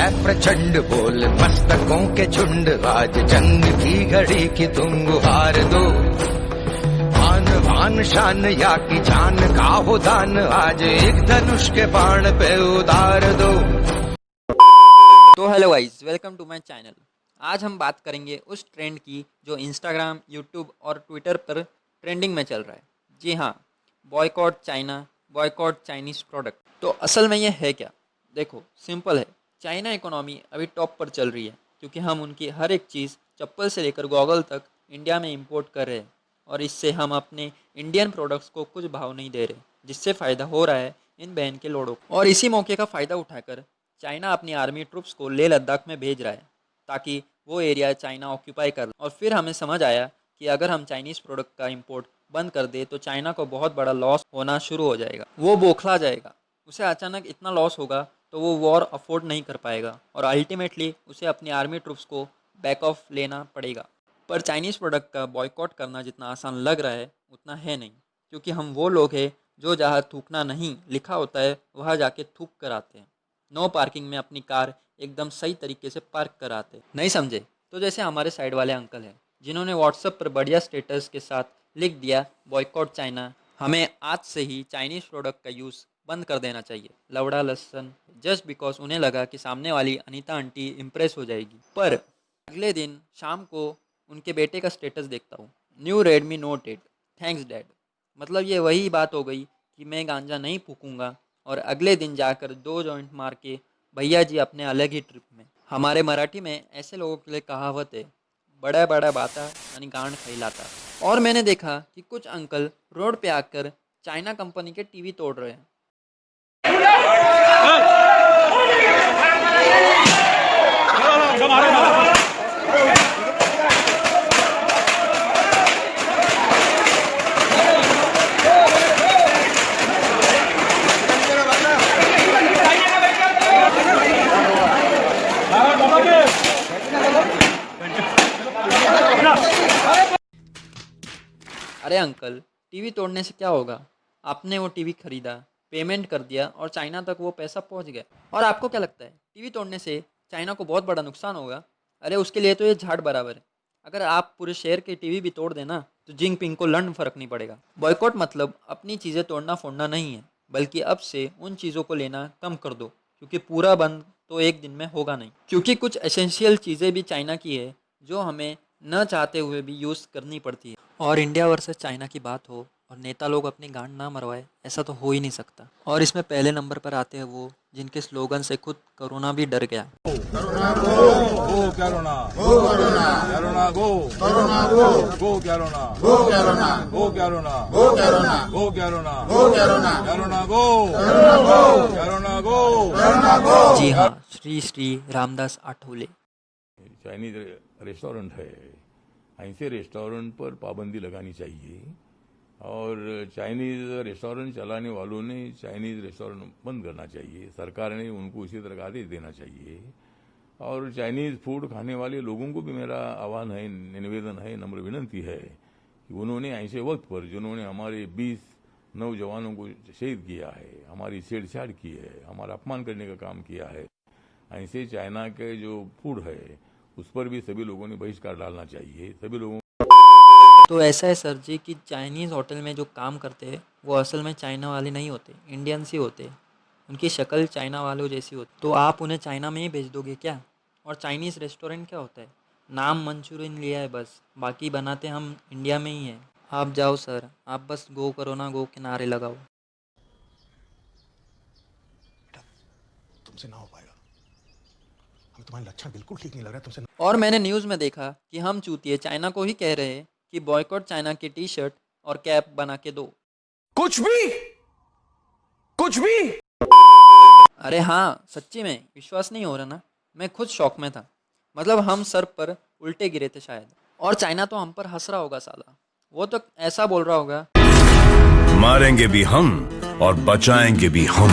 है प्रचंड बोल मस्तकों के झुंड, आज जंग की घड़ी की तुम गुहार दो। आन बान शान या की जान का हो दान, आज एक धनुष के बाण पे उतार दो। तो hello guys, welcome to my channel. आज हम बात करेंगे उस ट्रेंड की जो इंस्टाग्राम, यूट्यूब और ट्विटर पर ट्रेंडिंग में चल रहा है। जी हाँ, boycott China, boycott Chinese product. तो असल में ये है क्या? देखो, सिंपल है। चाइना इकोनॉमी अभी टॉप पर चल रही है क्योंकि हम उनकी हर एक चीज़, चप्पल से लेकर गॉगल तक, इंडिया में इंपोर्ट कर रहे हैं और इससे हम अपने इंडियन प्रोडक्ट्स को कुछ भाव नहीं दे रहे, जिससे फ़ायदा हो रहा है इन बहन के लोगों को। और इसी मौके का फ़ायदा उठाकर चाइना अपनी आर्मी ट्रुप्स को लेह लद्दाख में भेज रहा है ताकि वो एरिया चाइना ऑक्यूपाई कर ले। और फिर हमें समझ आया कि अगर हम चाइनीज़ प्रोडक्ट का इंपोर्ट बंद कर दे तो चाइना को बहुत बड़ा लॉस होना शुरू हो जाएगा। वो बौखला जाएगा, उसे अचानक इतना लॉस होगा तो वो वॉर अफोर्ड नहीं कर पाएगा और अल्टीमेटली उसे अपनी आर्मी ट्रुप्स को बैक ऑफ लेना पड़ेगा। पर चाइनीज़ प्रोडक्ट का बॉयकॉट करना जितना आसान लग रहा है उतना है नहीं, क्योंकि हम वो लोग हैं जो जहाँ थूकना नहीं लिखा होता है वहाँ जाके थूक कर आते हैं। नो पार्किंग में अपनी कार एकदम सही तरीके से पार्क कराते। नहीं समझे तो जैसे हमारे साइड वाले अंकल हैं जिन्होंने व्हाट्सएप पर बढ़िया स्टेटस के साथ लिख दिया बॉयकॉट चाइना, हमें आज से ही चाइनीज़ प्रोडक्ट का यूज़ बंद कर देना चाहिए। लवड़ा लसन, जस्ट बिकॉज उन्हें लगा कि सामने वाली अनीता आंटी इम्प्रेस हो जाएगी। पर अगले दिन शाम को उनके बेटे का स्टेटस देखता हूँ, new Redmi note 8, thanks dad. मतलब ये वही बात हो गई कि मैं गांजा नहीं फूकूंगा और अगले दिन जाकर 2 जॉइंट मार के भैया जी अपने अलग ही ट्रिप में। हमारे मराठी में ऐसे लोगों के लिए कहावत है, बड़ा बड़ा बाता यानी गांड खिलाता। और मैंने देखा कि कुछ अंकल रोड पे आकर चाइना कंपनी के टीवी तोड़ रहे हैं। अरे अंकल, टीवी तोड़ने से क्या होगा? आपने वो टीवी खरीदा, पेमेंट कर दिया और चाइना तक वो पैसा पहुंच गया। और आपको क्या लगता है टीवी तोड़ने से चाइना को बहुत बड़ा नुकसान होगा? अरे उसके लिए तो ये झाड़ बराबर है। अगर आप पूरे शहर के टीवी भी तोड़ देना तो जिनपिंग को लंड फर्क नहीं पड़ेगा। बॉयकॉट मतलब अपनी चीज़ें तोड़ना फोड़ना नहीं है, बल्कि अब से उन चीज़ों को लेना कम कर दो, क्योंकि पूरा बंद तो एक दिन में होगा नहीं। क्योंकि कुछ एसेंशियल चीज़ें भी चाइना की है जो हमें न चाहते हुए भी यूज़ करनी पड़ती है। और इंडिया वर्सेस चाइना की बात हो और नेता लोग अपनी गांड ना मरवाए, ऐसा तो हो ही नहीं सकता। और इसमें पहले नंबर पर आते हैं वो जिनके स्लोगन से खुद कोरोना भी डर गया। Corona go corona go corona corona go corona go go corona go corona go corona go corona go corona go corona corona go corona go corona go corona go. जी हाँ, Shri Shri Ramdas Athawale. Chinese restaurant है, ऐसे restaurant पर पाबंदी लगानी चाहिए और Chinese restaurant चलाने वालों ने चाइनीज रेस्टोरेंट बंद करना चाहिए। सरकार ने उनको उसी तरह का आदेश देना चाहिए। और चाइनीज फूड खाने वाले लोगों को भी मेरा आह्वान है, निवेदन है, नम्र विनंती है कि उन्होंने ऐसे वक्त पर जिन्होंने हमारे 20 नौजवानों को शहीद किया है, हमारी छेड़छाड़ की है, हमारा अपमान करने का काम किया है, ऐसे चाइना के जो फूड है उस पर भी सभी लोगों ने बहिष्कार डालना चाहिए। सभी लोगों तो ऐसा है सर जी कि चाइनीज़ होटल में जो काम करते हैं वो असल में चाइना वाले नहीं होते, इंडियंस ही होते हैं। उनकी शक्ल चाइना वालों जैसी होती। तो आप उन्हें चाइना में ही भेज दोगे क्या? और चाइनीज़ रेस्टोरेंट क्या होता है? नाम मंचूरियन लिया है बस, बाकी बनाते हम इंडिया में ही हैं। आप जाओ सर, आप बस गो कोरोना गो के नारे लगाओ। तुमसे ना हो पाएगा, हमें तुम्हारे लक्षण बिल्कुल ठीक नहीं लग रहा तुमसे। और मैंने न्यूज़ में देखा कि हम चूतिए चाइना को ही कह रहे हैं कि बॉयकॉट चाइना की टी शर्ट और कैप बना के दो। कुछ भी। अरे हाँ, सच्ची में विश्वास नहीं हो रहा ना। मैं खुद शौक में था। मतलब हम सर पर उल्टे गिरे थे शायद। और चाइना तो हम पर हंस रहा होगा साला। वो तो ऐसा बोल रहा होगा, मारेंगे भी हम और बचाएंगे भी हम।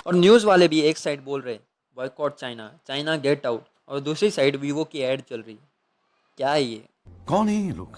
और न्यूज़ वाले भी एक साइड बोल रहे boycott China, China get out, और दूसरी साइड वीवो की ऐड चल रही। क्या है ये? कौन है ये लोग,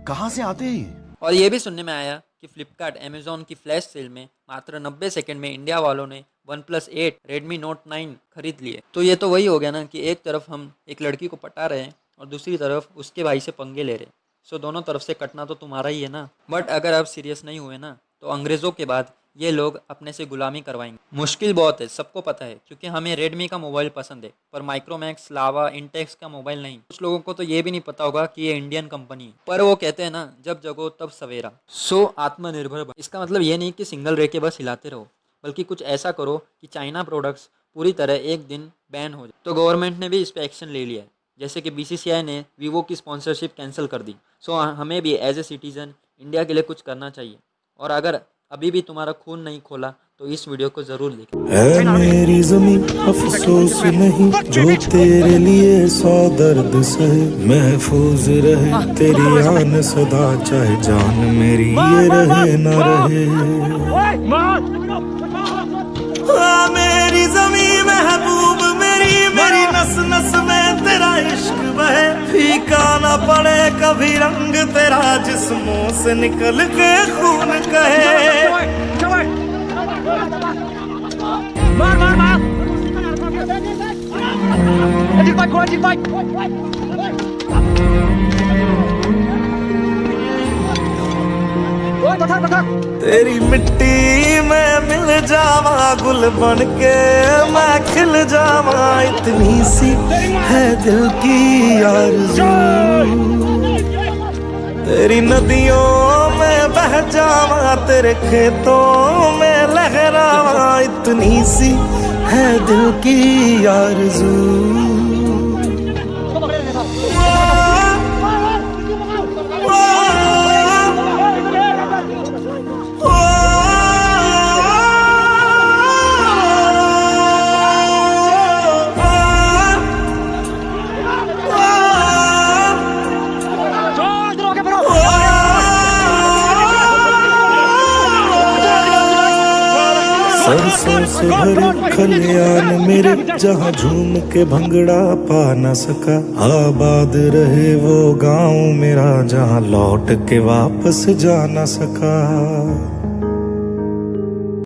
कहां से आते हैं? और ये भी सुनने में आया कि फ्लिपकार्ट अमेजोन की फ्लैश सेल में मात्र 90 सेकंड में इंडिया वालों ने OnePlus 8, Redmi Note 9 खरीद लिए। तो ये तो वही हो गया ना कि एक तरफ हम एक लड़की को पटा रहे हैं और दूसरी तरफ उसके भाई से पंगे ले रहे हैं। सो दोनों तरफ से कटना तो तुम्हारा ही है ना। बट अगर आप सीरियस नहीं हुए ना तो अंग्रेज़ों के बाद ये लोग अपने से गुलामी करवाएंगे। मुश्किल बहुत है, सबको पता है, क्योंकि हमें रेडमी का मोबाइल पसंद है पर माइक्रोमैक्स, लावा, इंटेक्स का मोबाइल नहीं। कुछ लोगों को तो ये भी नहीं पता होगा कि ये इंडियन कंपनी है, पर वो कहते हैं ना जब जगो तब सवेरा। सो आत्मनिर्भर बनो। इसका मतलब ये नहीं कि सिंगल रह के बस हिलाते रहो, बल्कि कुछ ऐसा करो कि चाइना प्रोडक्ट्स पूरी तरह एक दिन बैन हो जाए। तो गवर्नमेंट ने भी इस पर एक्शन ले लिया है, जैसे कि BCCI ने वीवो की स्पॉन्सरशिप कैंसिल कर दी। सो हमें भी एज ए सिटीज़न इंडिया के लिए कुछ करना चाहिए। और अगर अभी भी तुम्हारा खून नहीं खोला तो इस वीडियो को ज़रूर देखें। है मेरी ज़मीन अफसोस नहीं जो तेरे लिए 100 दर्द सहे, महफूज रहे तेरी आन सदा चाहे जान मेरी ये रहे न रहे। मेरी ज़मीन महबूब मेरी मेरी नस नस में तेरा इश्क बहे, फीका ना पड़े कभी रंग तेरा जिस्मों से निकल के खून कहे। मार मार मार तेरी मिट्टी में मिल जावा गुल बन के मैं खिल जावा, इतनी सी है दिल की आरज़ू। तेरी नदियों में बह जावा तेरे खेतों में लहरावा, इतनी सी है दिल की आरज़ू। सरसों से भरे खलियान मेरे जहाँ झूम के भंगड़ा पा न सका, आबाद रहे वो गाँव मेरा जहाँ लौट के वापस जा न सका।